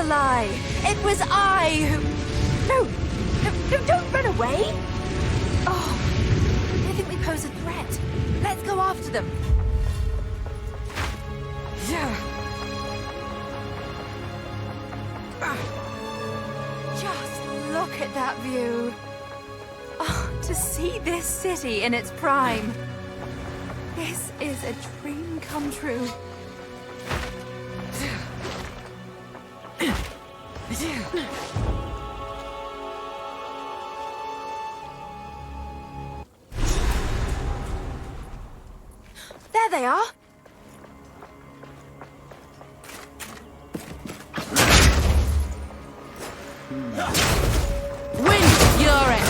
lie. It was I who... No, don't run away. Oh, I think we pose a threat. Let's go after them. Just look at that view. Oh, to see this city in its prime. This is a dream come true. There they are. Wind, you're it.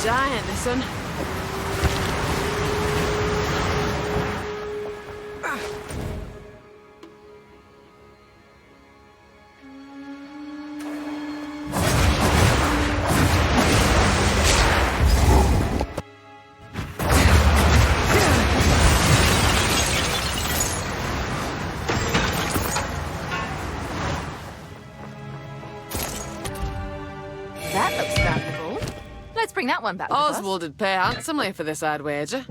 giant, this one. That looks valuable. Let's bring that one back with us. Oswald would pay handsomely for this, I'd wager.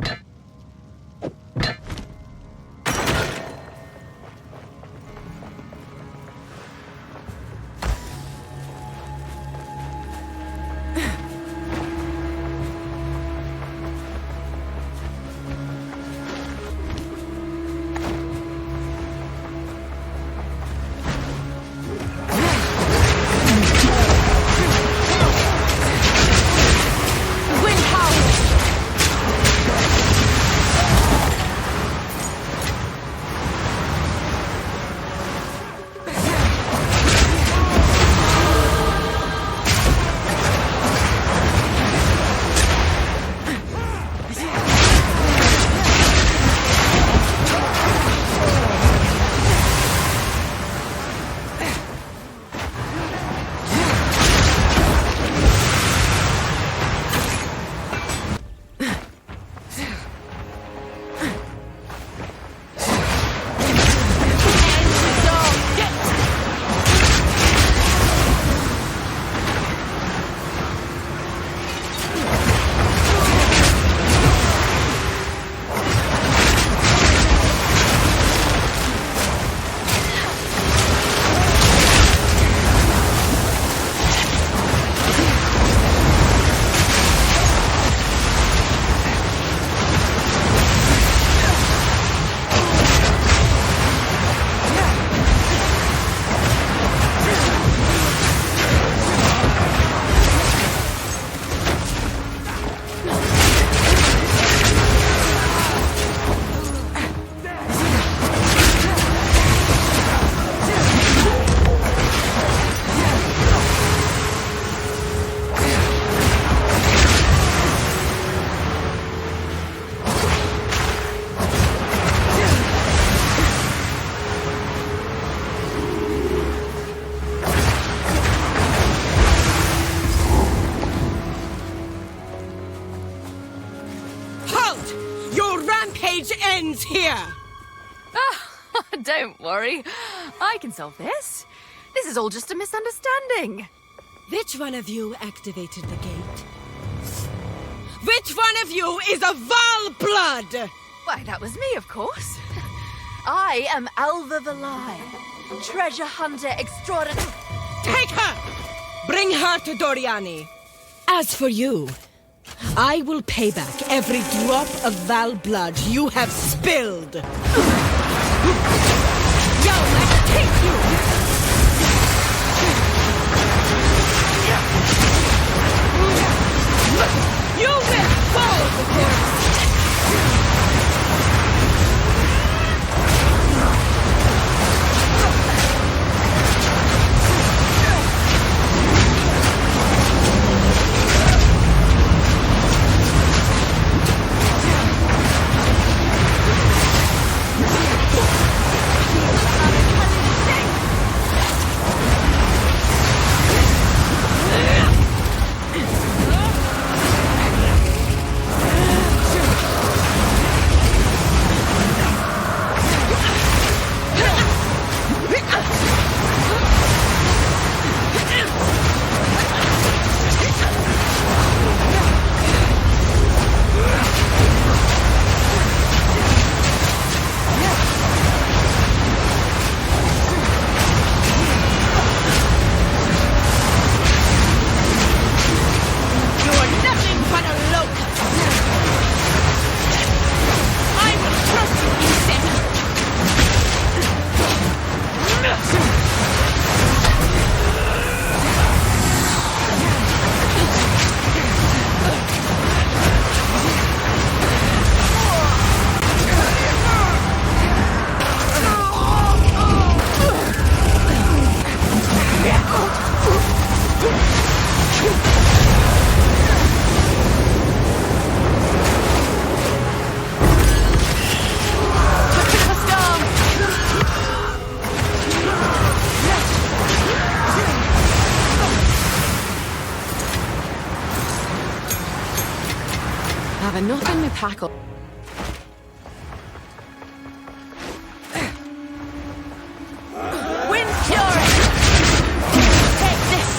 Your rampage ends here! Don't worry. I can solve this. This is all just a misunderstanding. Which one of you activated the gate? Which one of you is a Val blood? Why, that was me, of course. I am Alva Valai, treasure hunter extraordinary. Take her! Bring her to Doryani. As for you, I will pay back every drop of Val blood you have spilled. Yo, let's take you! You will fall before Having nothing to tackle. Wind Fury! Take this!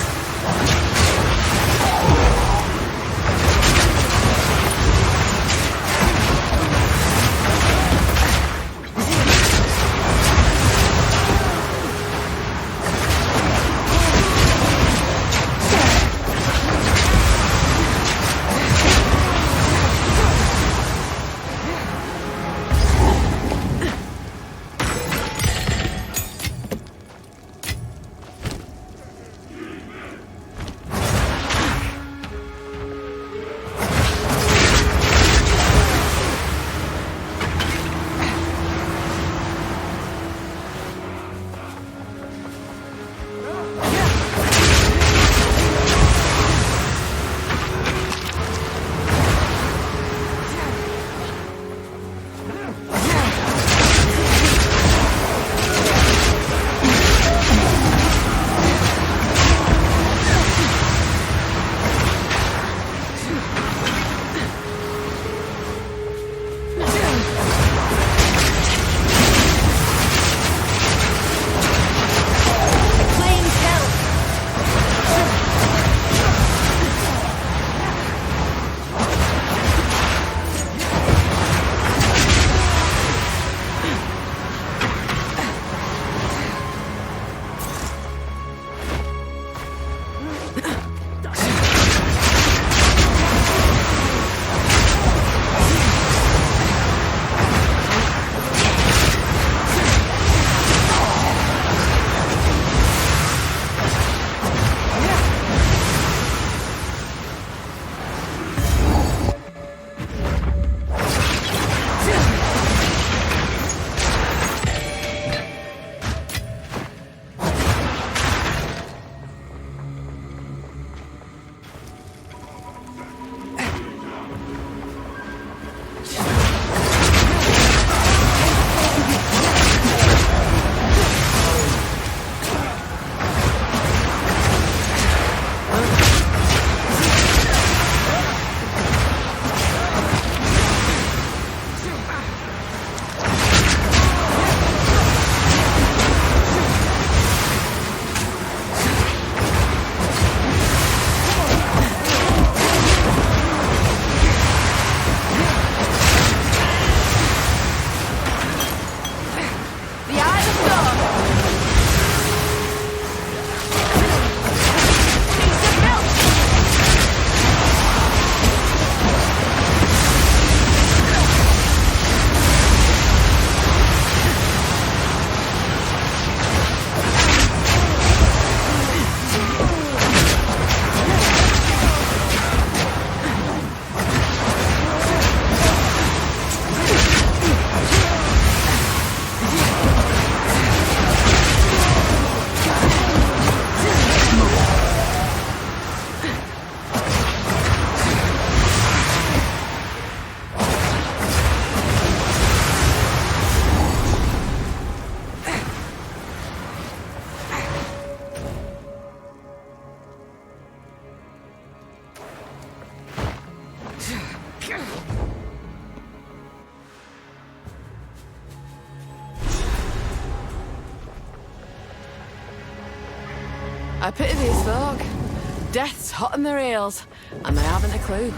I pity these folk. Death's hot on their heels, and they haven't a clue.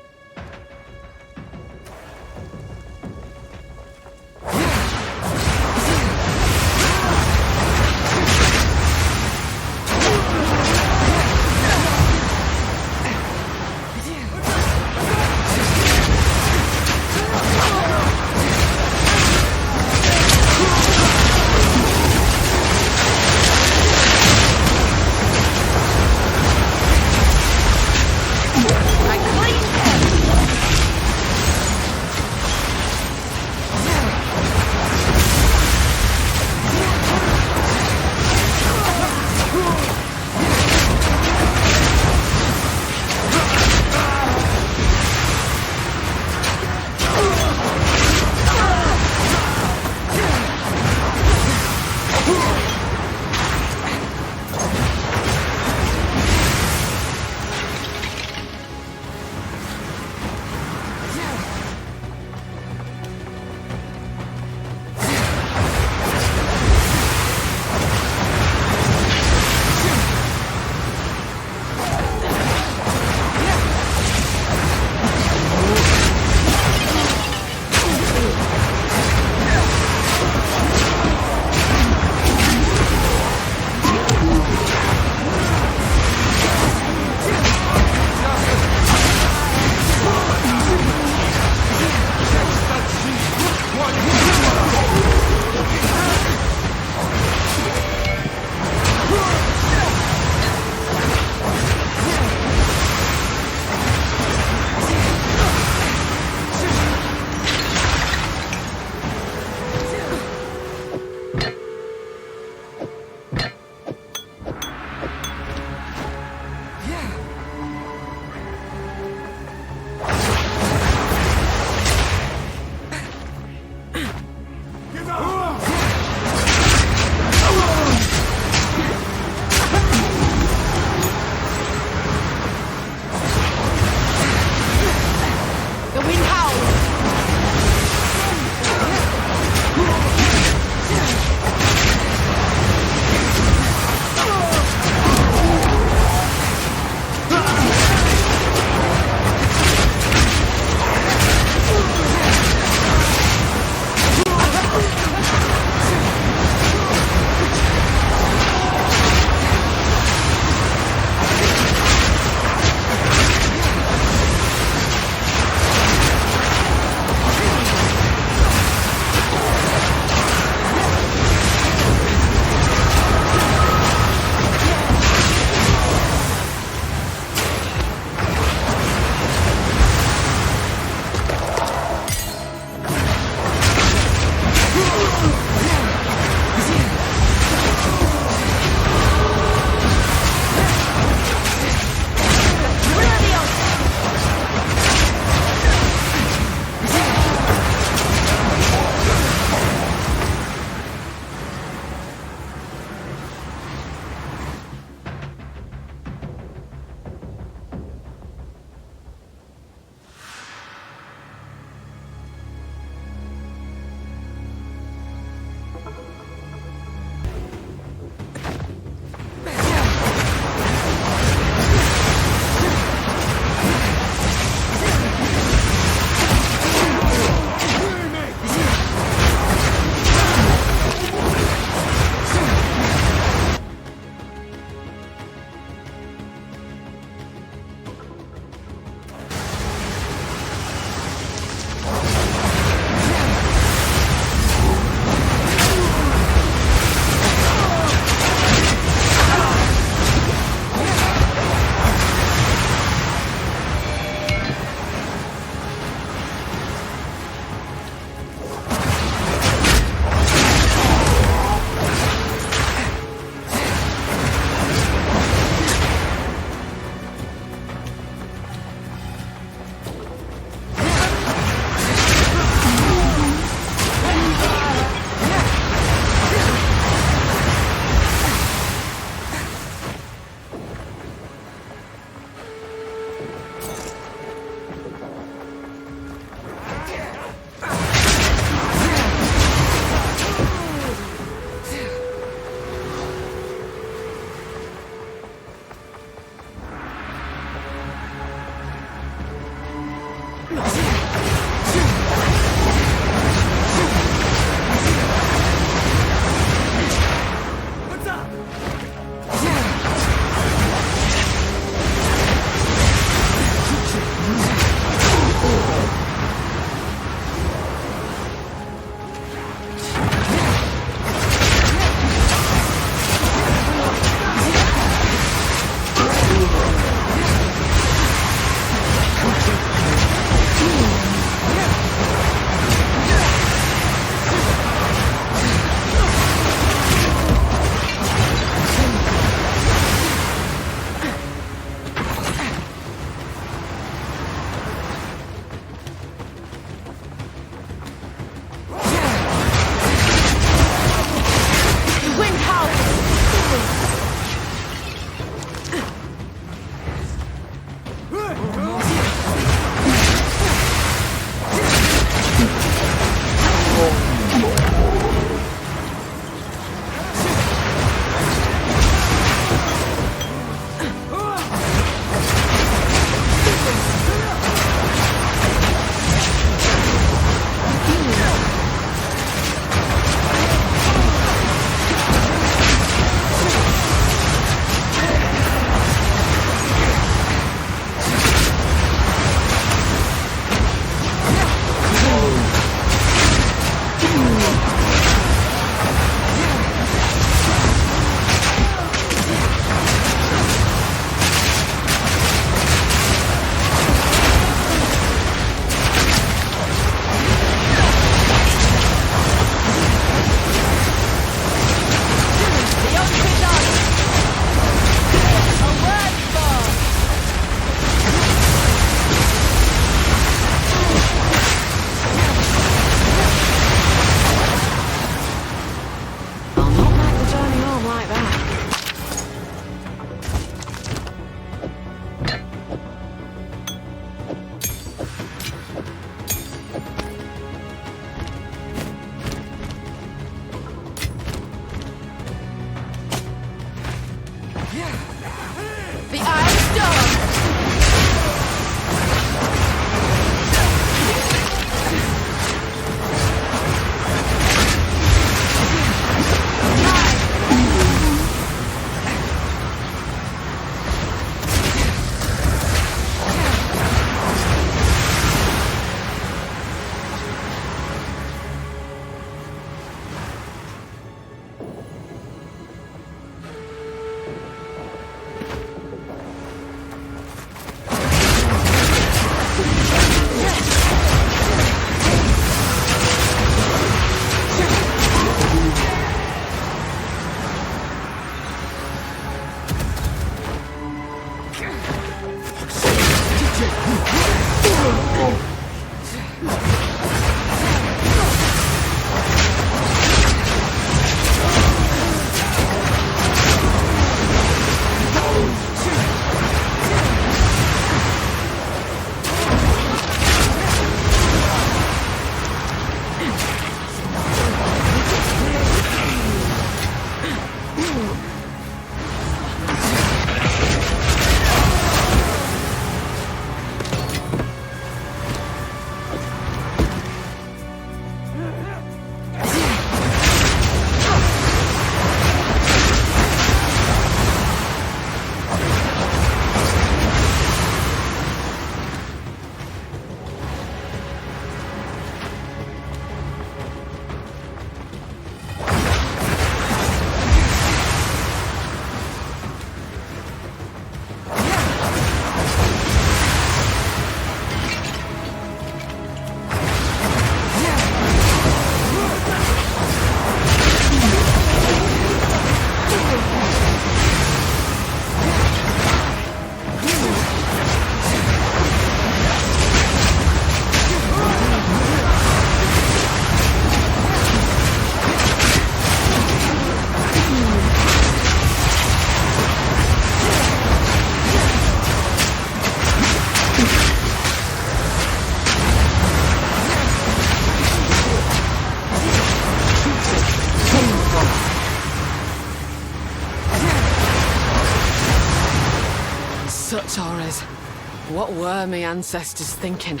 What were my ancestors thinking,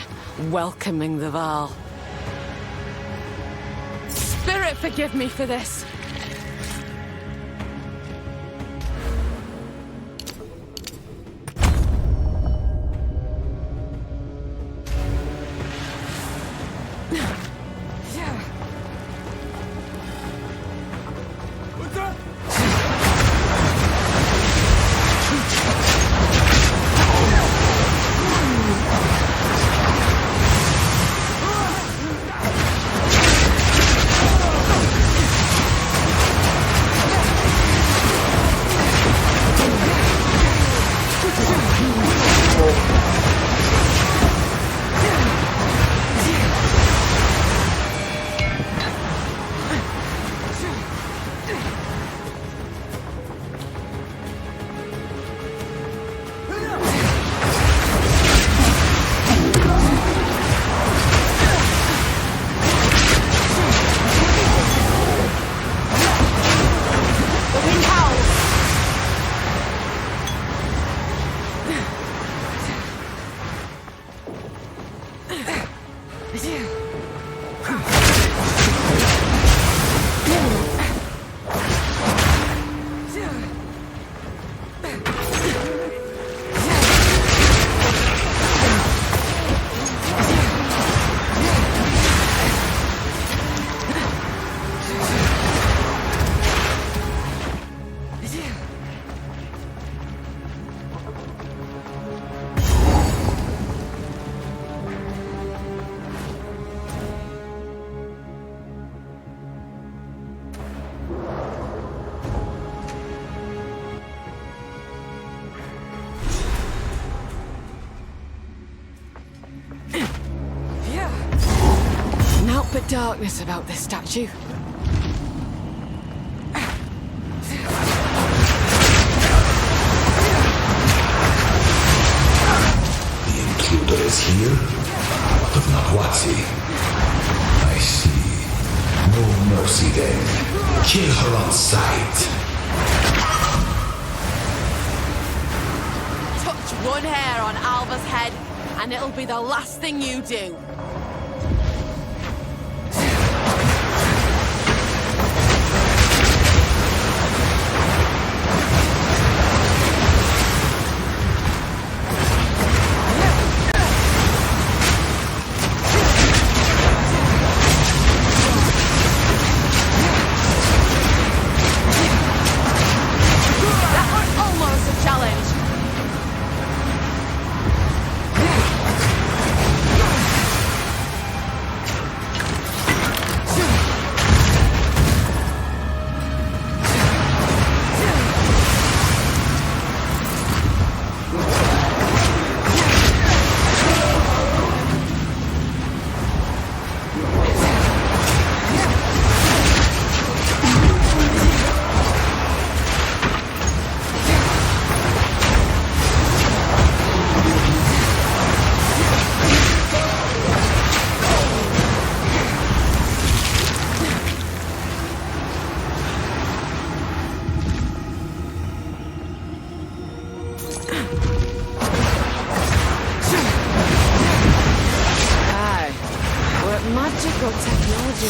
welcoming the Val? Spirit, forgive me for this. But darkness about this statue. The intruder is here? Out of Napuatzi. I see. No mercy then. Kill her on sight. Touch one hair on Alva's head, and it'll be the last thing you do.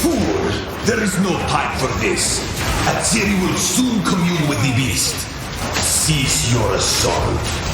Fool! There is no time for this. Atziri will soon commune with the beast. Cease your assault.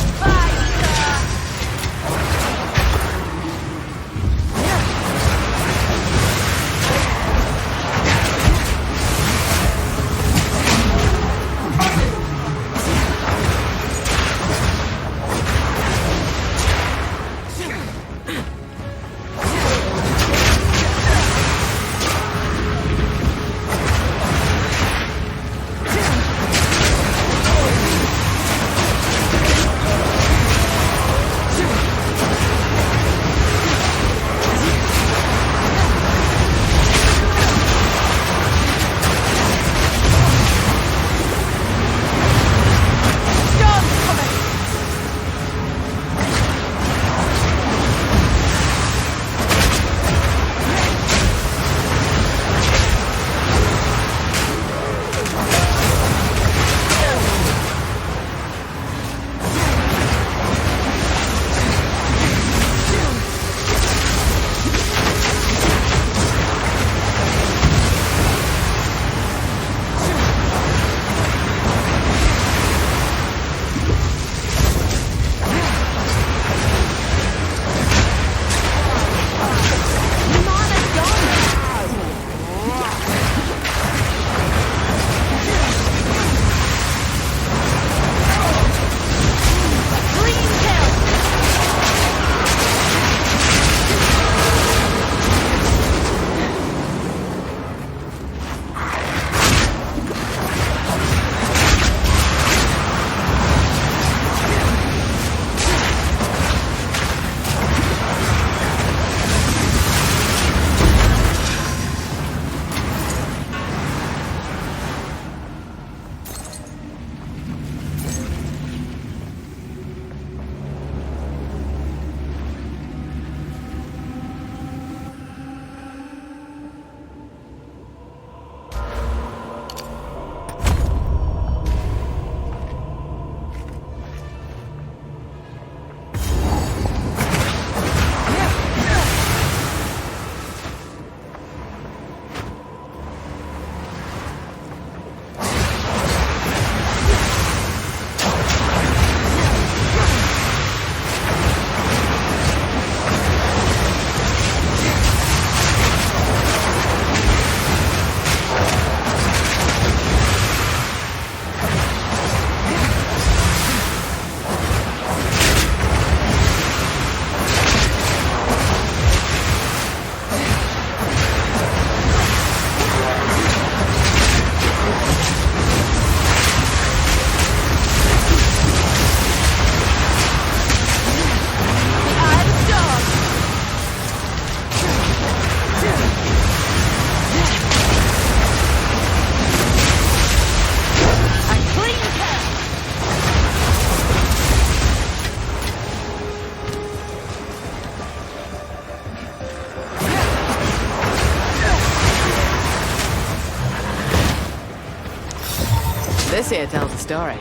This here tells a story.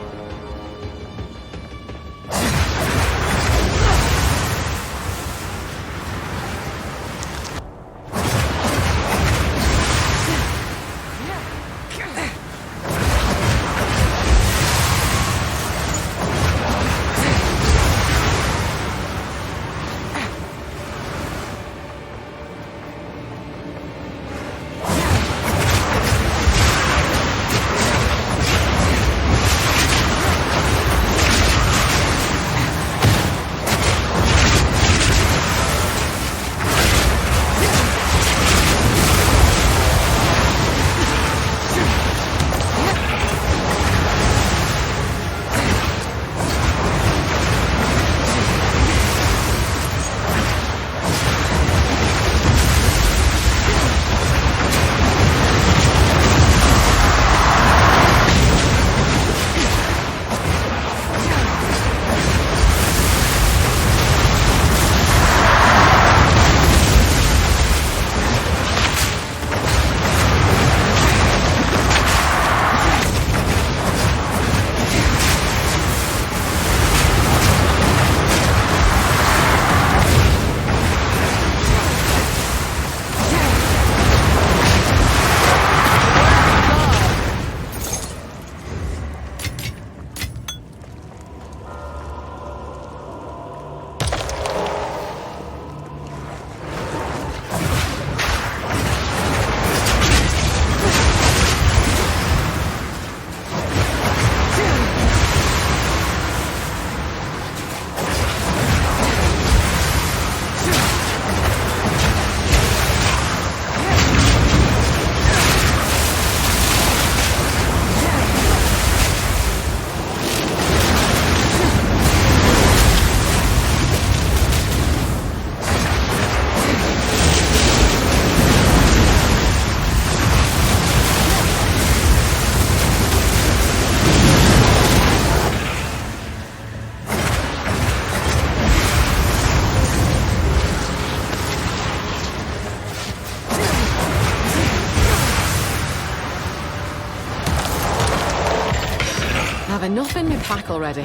Have enough in my pack already.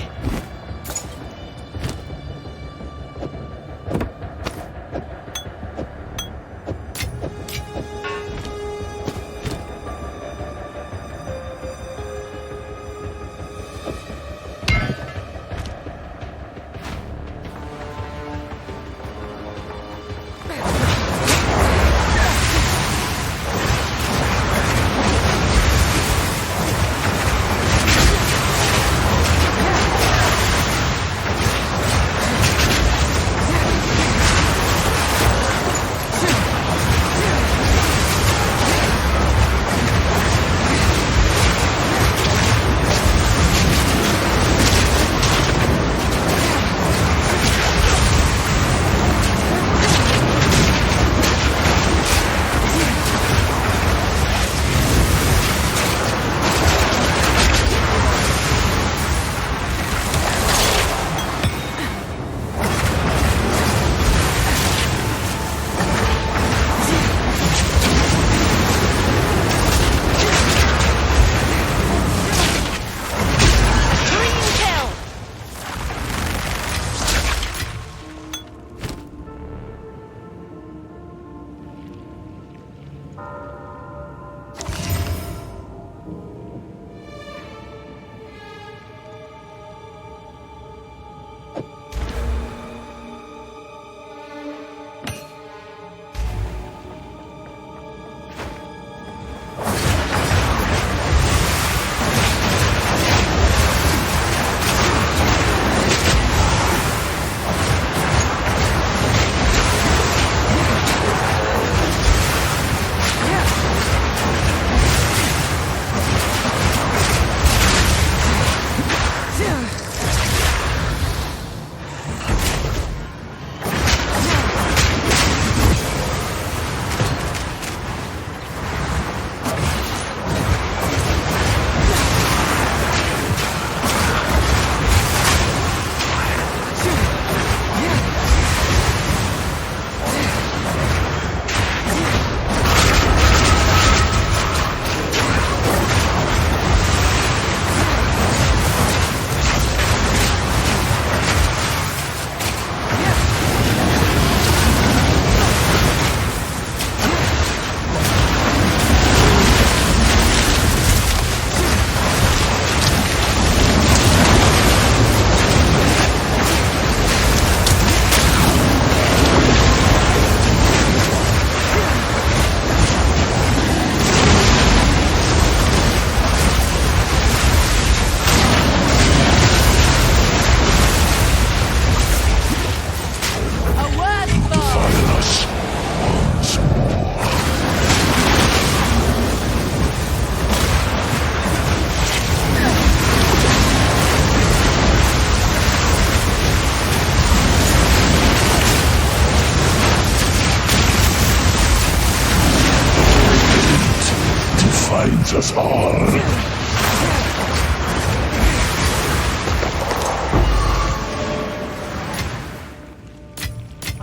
leads us on.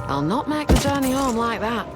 I'll not make the journey home like that.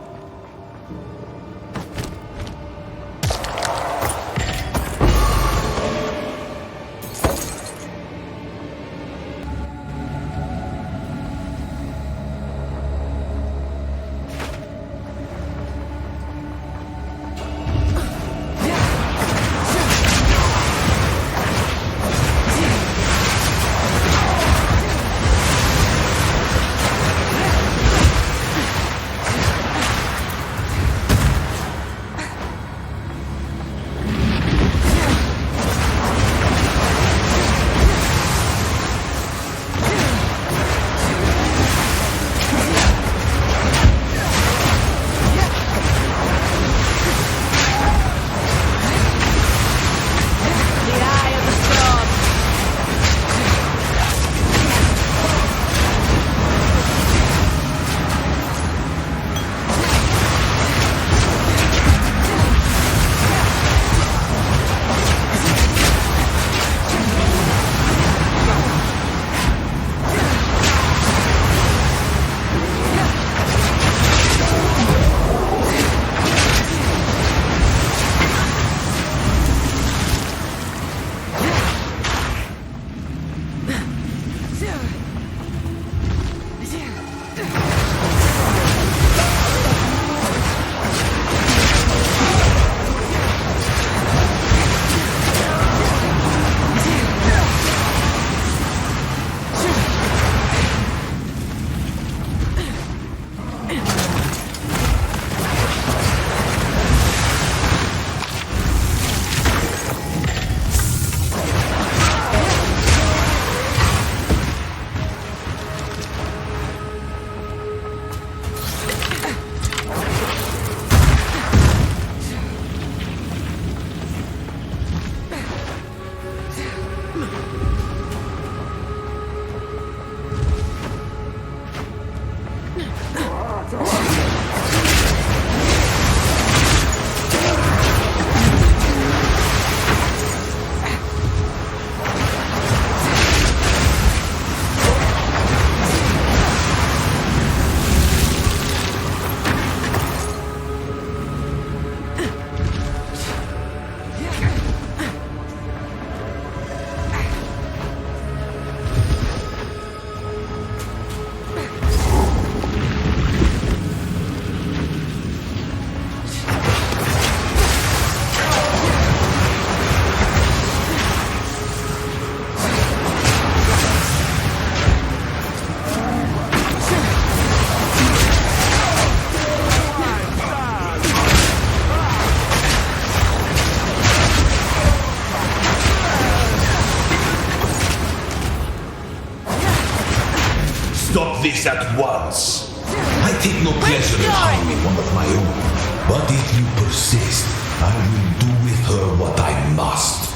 Stop this at once. I take no pleasure in harming one of my own. But if you persist, I will do with her what I must.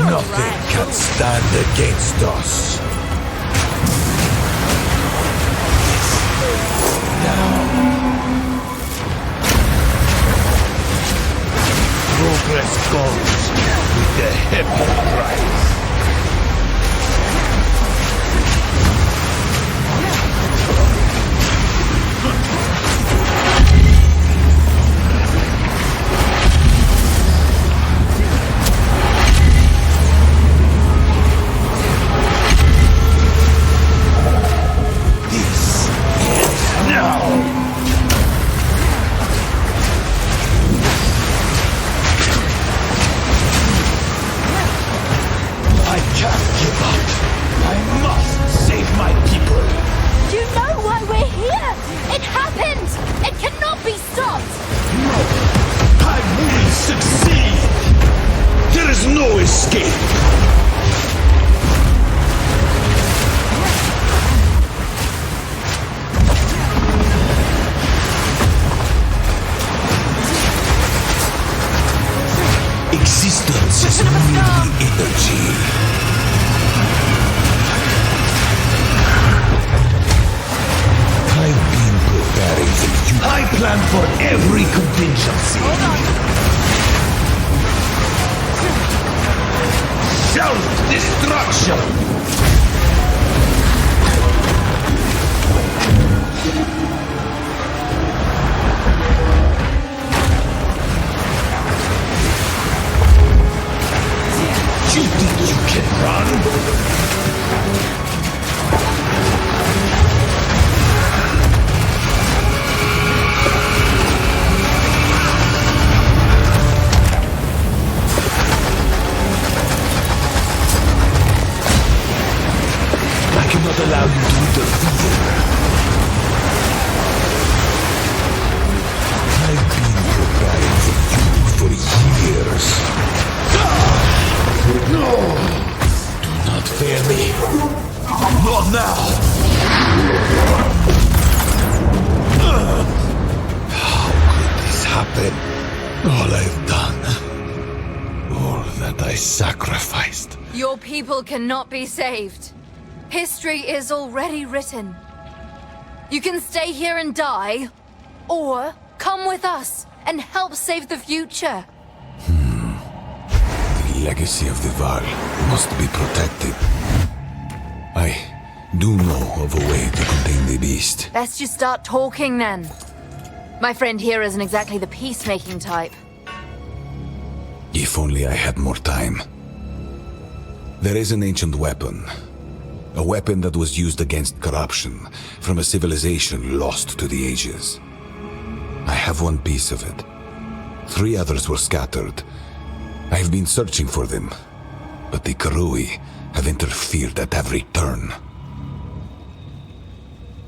Nothing can stand against us. Progress goes with the heavy price. This ends now. Existence is merely energy. I've been preparing for you. I plan for every contingency. Self-destruction! You think you can run? I cannot allow you to interfere. I've been preparing for you for years. No! Do not fear me. Not now! How could this happen? All I've done. All that I sacrificed. Your people cannot be saved. History is already written. You can stay here and die, or come with us and help save the future. The legacy of the Val must be protected. I do know of a way to contain the beast. Let's just start talking then. My friend here isn't exactly the peacemaking type. If only I had more time. There is an ancient weapon. A weapon that was used against corruption from a civilization lost to the ages. I have one piece of it. 3 others were scattered. I've been searching for them, but the Karui have interfered at every turn.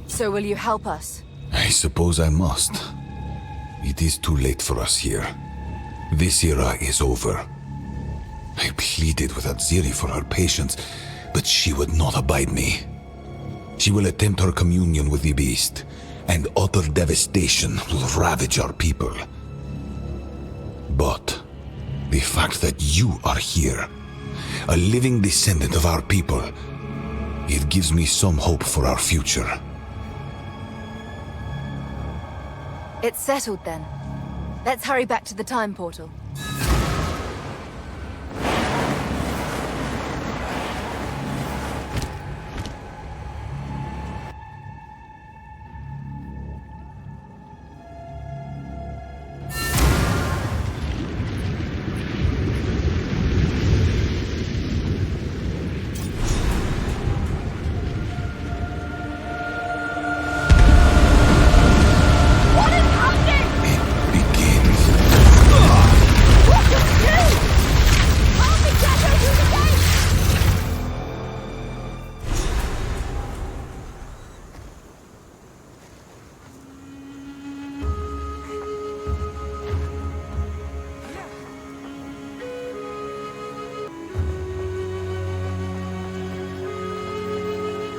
So will you help us? I suppose I must. It is too late for us here. This era is over. I pleaded with Aziri for her patience, but she would not abide me. She will attempt her communion with the beast, and utter devastation will ravage our people. But the fact that you are here, a living descendant of our people, it gives me some hope for our future. It's settled then. Let's hurry back to the time portal.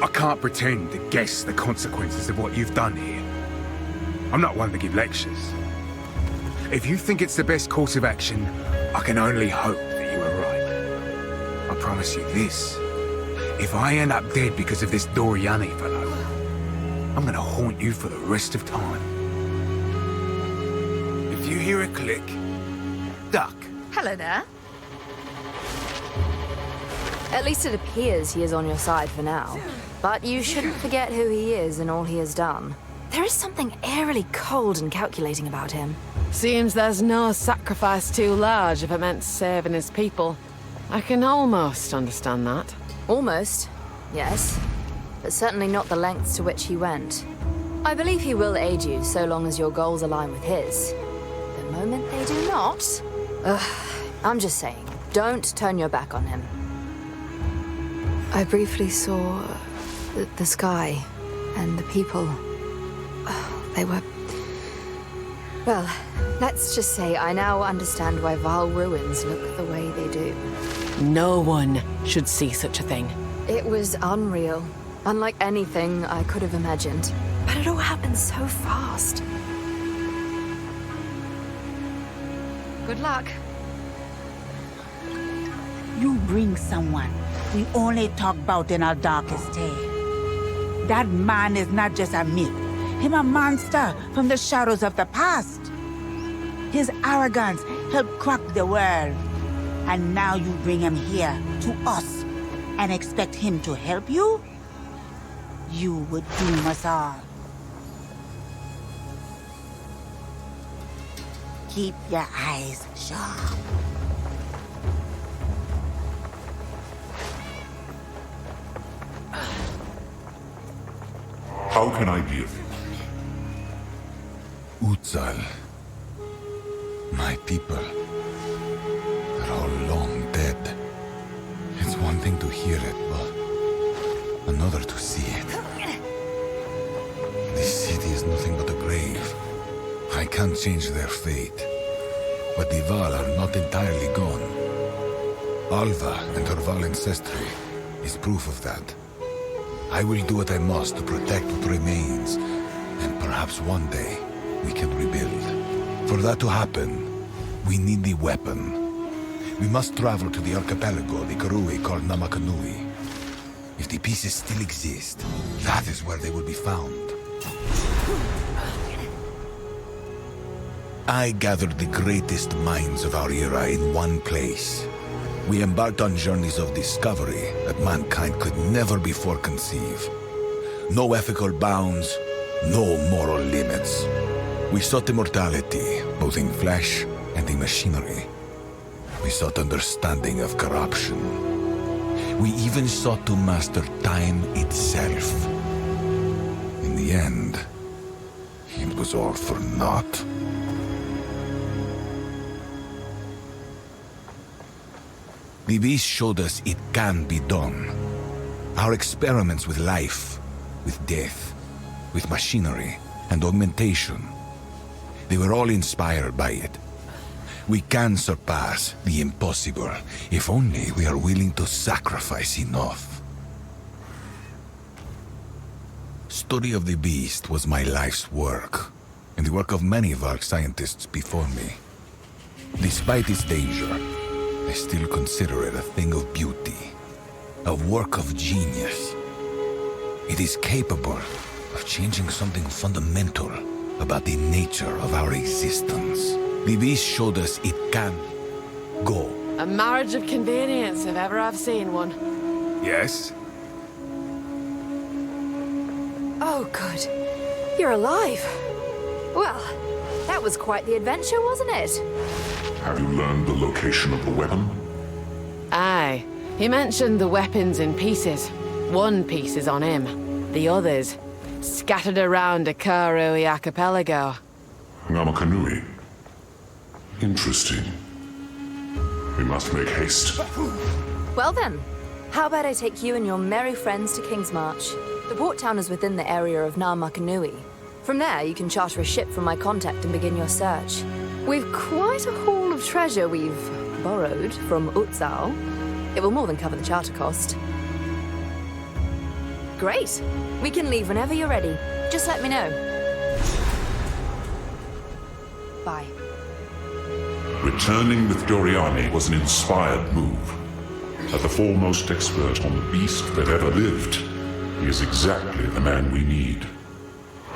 I can't pretend to guess the consequences of what you've done here. I'm not one to give lectures. If you think it's the best course of action, I can only hope that you are right. promise you this. If I end up dead because of this Doryani fellow, I'm gonna haunt you for the rest of time. If you hear a click, duck. Hello there. At least it appears he is on your side for now. But you shouldn't forget who he is and all he has done. There is something eerily cold and calculating about him. Seems there's no sacrifice too large if it meant saving his people. I can almost understand that. Almost, yes. But certainly not the lengths to which he went. I believe he will aid you so long as your goals align with his. The moment they do not... I'm just saying, don't turn your back on him. I briefly saw the sky and the people. They were... Well, let's just say I now understand why Val ruins look the way they do. No one should see such a thing. It was unreal. Unlike anything I could have imagined. But it all happened so fast. Good luck. You bring someone we only talk about in our darkest day. That man is not just a myth. Him a monster from the shadows of the past. His arrogance helped crack the world. And now you bring him here to us and expect him to help you? You would doom us all. Keep your eyes sharp. How can I be of you? Utzaal. My people. They're all long dead. It's one thing to hear it, but another to see it. This city is nothing but a grave. I can't change their fate. But the Val are not entirely gone. Alva and her Val ancestry is proof of that. I will do what I must to protect what remains, and perhaps one day we can rebuild. For that to happen, we need the weapon. We must travel to the archipelago the Karui called Namakanui. If the pieces still exist, that is where they will be found. I gathered the greatest minds of our era in one place. We embarked on journeys of discovery that mankind could never before conceive. No ethical bounds, no moral limits. We sought immortality, both in flesh and in machinery. We sought understanding of corruption. We even sought to master time itself. In the end, it was all for naught. The beast showed us it can be done. Our experiments with life, with death, with machinery and augmentation, they were all inspired by it. We can surpass the impossible, if only we are willing to sacrifice enough. Study of the beast was my life's work, and the work of many Vark scientists before me. Despite its danger, I still consider it a thing of beauty, a work of genius. It is capable of changing something fundamental about the nature of our existence. The beast showed us it can go. A marriage of convenience, if ever I've seen one. Yes? Oh, good. You're alive. Well, that was quite the adventure, wasn't it? Have you learned the location of the weapon? Aye. He mentioned the weapons in pieces. One piece is on him. The others scattered around the Karui archipelago. Namakanui. Interesting. We must make haste. Well then, how about I take you and your merry friends to Kingsmarch? The port town is within the area of Namakanui. From there, you can charter a ship from my contact and begin your search. We've quite a haul of treasure we've borrowed from Utzaal. It will more than cover the charter cost. Great. We can leave whenever you're ready. Just let me know. Bye. Returning with Doryani was an inspired move. that the foremost expert on the beast that ever lived, he is exactly the man we need.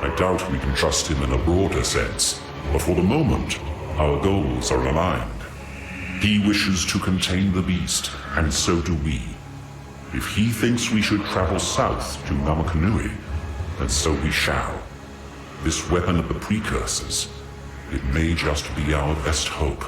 I doubt we can trust him in a broader sense, but for the moment, our goals are aligned. He wishes to contain the beast, and so do we. If he thinks we should travel south to Namakanui, then so we shall. This weapon of the precursors, it may just be our best hope.